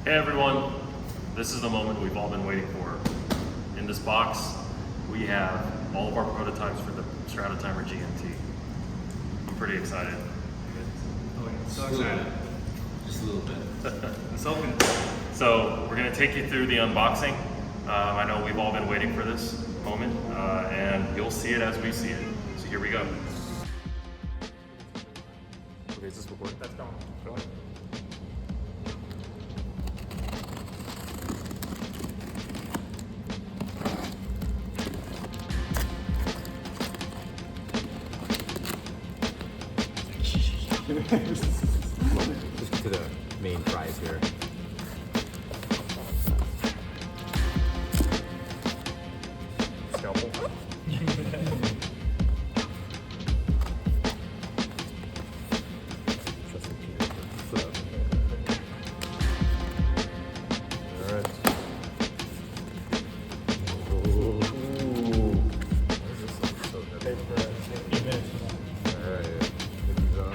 Hey everyone, this is the moment we've all been waiting for. In this box, we have all of our prototypes for the Strat-o-timer GMT. I'm pretty excited. Oh, so excited. Just a little bit. Let's open it. So we're gonna take you through the unboxing. I know we've all been waiting for this moment, and you'll see it as we see it. So here we go. Okay, is this recording? That's going. Go ahead. Just to the main prize here. Scalpel. Alright. Ooh. Why is this so heavy? Alright. Get these on.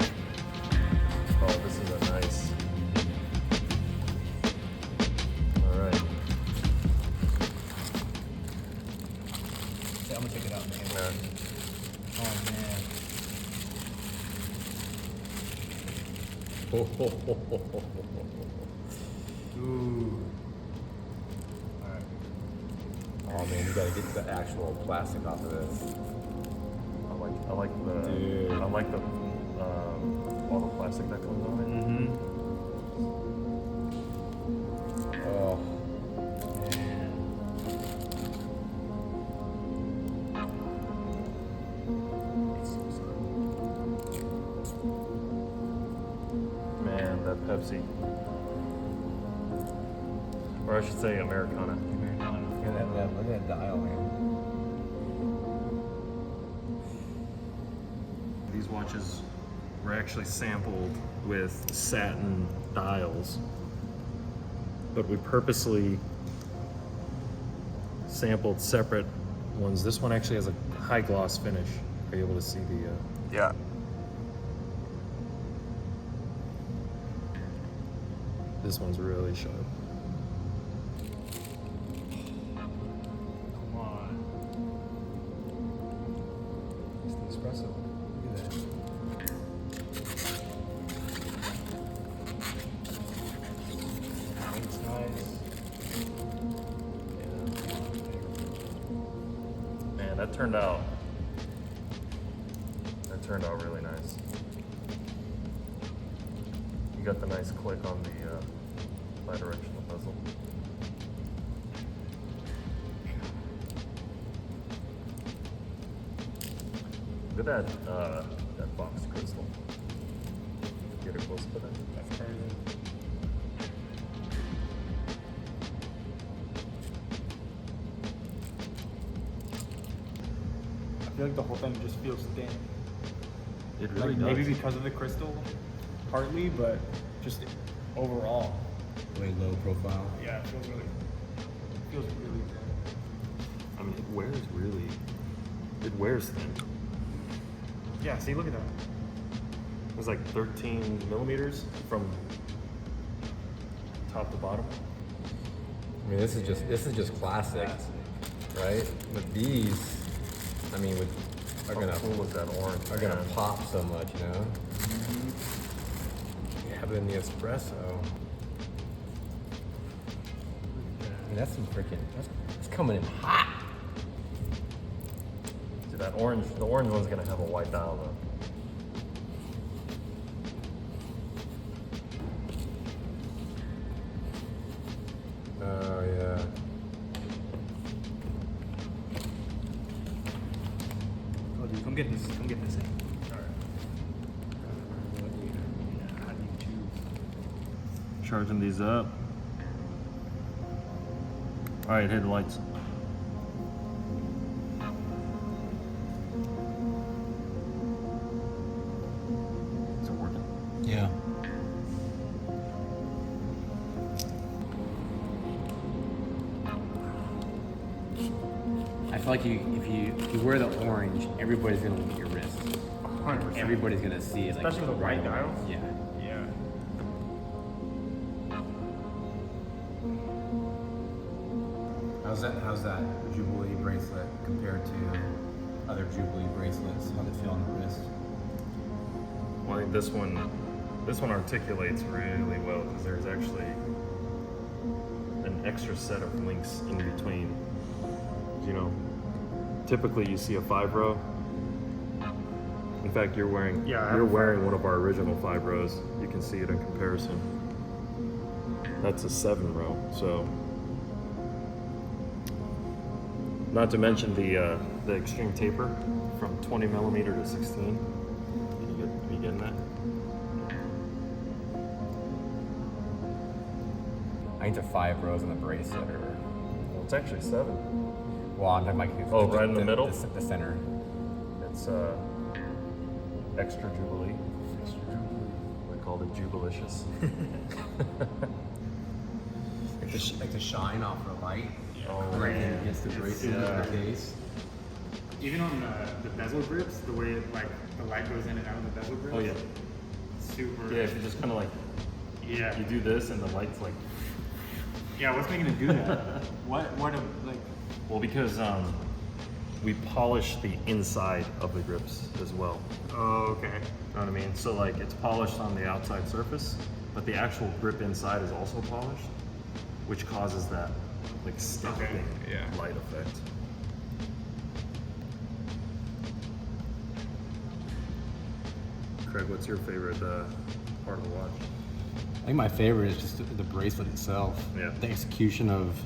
Oh, this is a nice. Alright. Yeah, I'm gonna take it out, man. Man. Oh man. Ooh. Alright. Oh man, you gotta get the actual plastic off of this. I like the Dude. I like the all the plastic that comes on it. Mm-hmm. Oh. Man, that Pepsi. Or I should say Americana. Look at that dial, man. These watches were actually sampled with satin dials, but we purposely sampled separate ones. This one actually has a high gloss finish. Are you able to see the? Yeah. This one's really sharp. Come on. It's the espresso. Look at that. It's nice. Man, that turned out really nice. You got the nice click on the bi-directional bezel. Look at that box crystal. Get it close to that. That's crazy. I feel like the whole thing just feels thin. It really Like does. maybe because of the crystal, partly, but just overall. Way low profile. Yeah, it feels really thin. I mean, it wears thin. Yeah, see, look at that. It was like 13 millimeters from top to bottom. I mean, this is just classic, right? With these, I mean, are How gonna cool is that orange? are gonna man? pop so much, you know? Yeah, but in the espresso, I mean, that's some freaking. That's coming in hot. See that orange? The orange one's gonna have a white dial though. Oh yeah. Oh, dude, come get this. Come get this thing. All right. How do you choose? Charging these up. All right, hit the lights. Is it working? Yeah. I feel like if you wear the orange, everybody's gonna look at your wrist. 100%. Everybody's gonna see it. Especially with the white dials? Yeah. Yeah. How's that Jubilee bracelet compared to other Jubilee bracelets? How's it feel on the wrist? Well, I think this one articulates really well because there's actually an extra set of links in between. You know, typically you see a 5-row. In fact, you're wearing one of our original 5 rows. You can see it in comparison. That's a 7-row. So, not to mention the extreme taper from 20 millimeter to 16. You getting that? I think it's 5 rows on the bracelet, or Well, it's actually 7. well, I'm talking about Oh, right in the middle? the center. It's extra Jubilee. We called it Jubilicious. Like the shine off the light. Oh, Right man. against the bracelet Yeah. in the case. Even on the bezel grips, the way like the light goes in and out of the bezel grips. Oh yeah. Super. Yeah, if you just kind of like Yeah. you do this and the light's like. Yeah. What's making it do that? What like? Well, because we polish the inside of the grips as well. Oh, okay. Know what I mean? So like it's polished on the outside surface, but the actual grip inside is also polished, which causes that like stopping light effect. Craig, what's your favorite part of the watch? I think my favorite is just the bracelet itself. Yeah. The execution of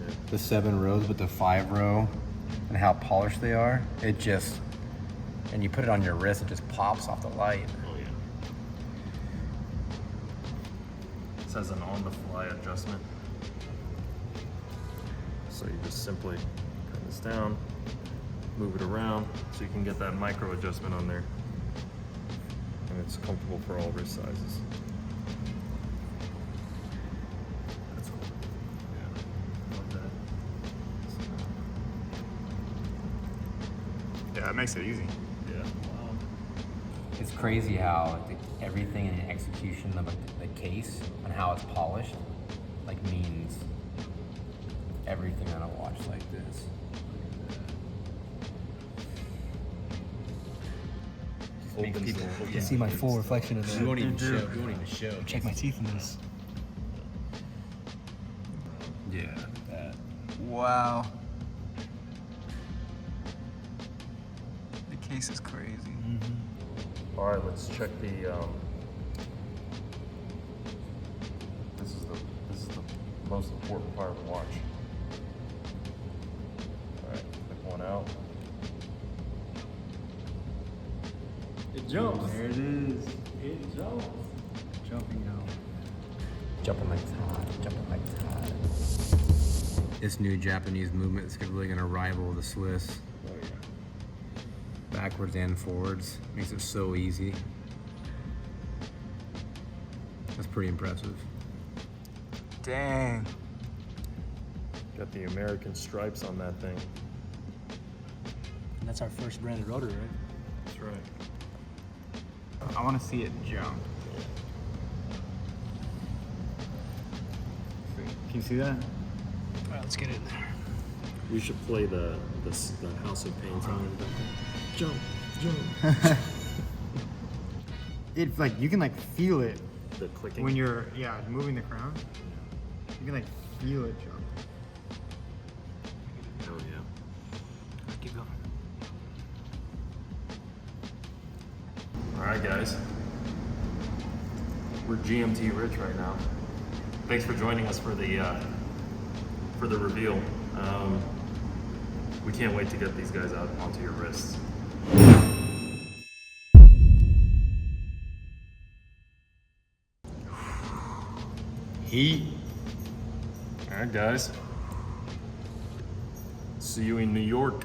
Yeah. the 7 rows with the 5 row and how polished they are. It just, and you put it on your wrist, it just pops off the light. Oh yeah. This has an on-the-fly adjustment. So you just simply turn this down, move it around, so you can get that micro adjustment on there. And it's comfortable for all wrist sizes. That's cool. Yeah. Love that. Yeah, it makes it easy. Yeah. It's crazy how everything in the execution of the case and how it's polished, like, means everything on a watch like this. Opens people- the- you You see my full reflection of that. You won't even show. You won't even show. Check my teeth in this. Yeah. Wow. The case is crazy. All right, let's check the. This is the most important part of the watch. All right, click one out. It jumps. There it is. It jumps. Jumping out. Jumping like it's hot, jumping like it's hot. This new Japanese movement is really going to rival the Swiss. Oh yeah. Backwards and forwards. Makes it so easy. That's pretty impressive. Dang. Got the American stripes on that thing. And that's our first branded rotor, right? That's right. I want to see it jump. Can you see that? All right, let's get it in there. We should play the House of Pain song. Jump, jump. It's like you can like feel it The clicking. when you're moving the crown. You can like feel it jump. Oh yeah. Keep going. All right, guys. We're GMT rich right now. Thanks for joining us for the reveal. We can't wait to get these guys out onto your wrists. Heat. All right, guys. See you in New York.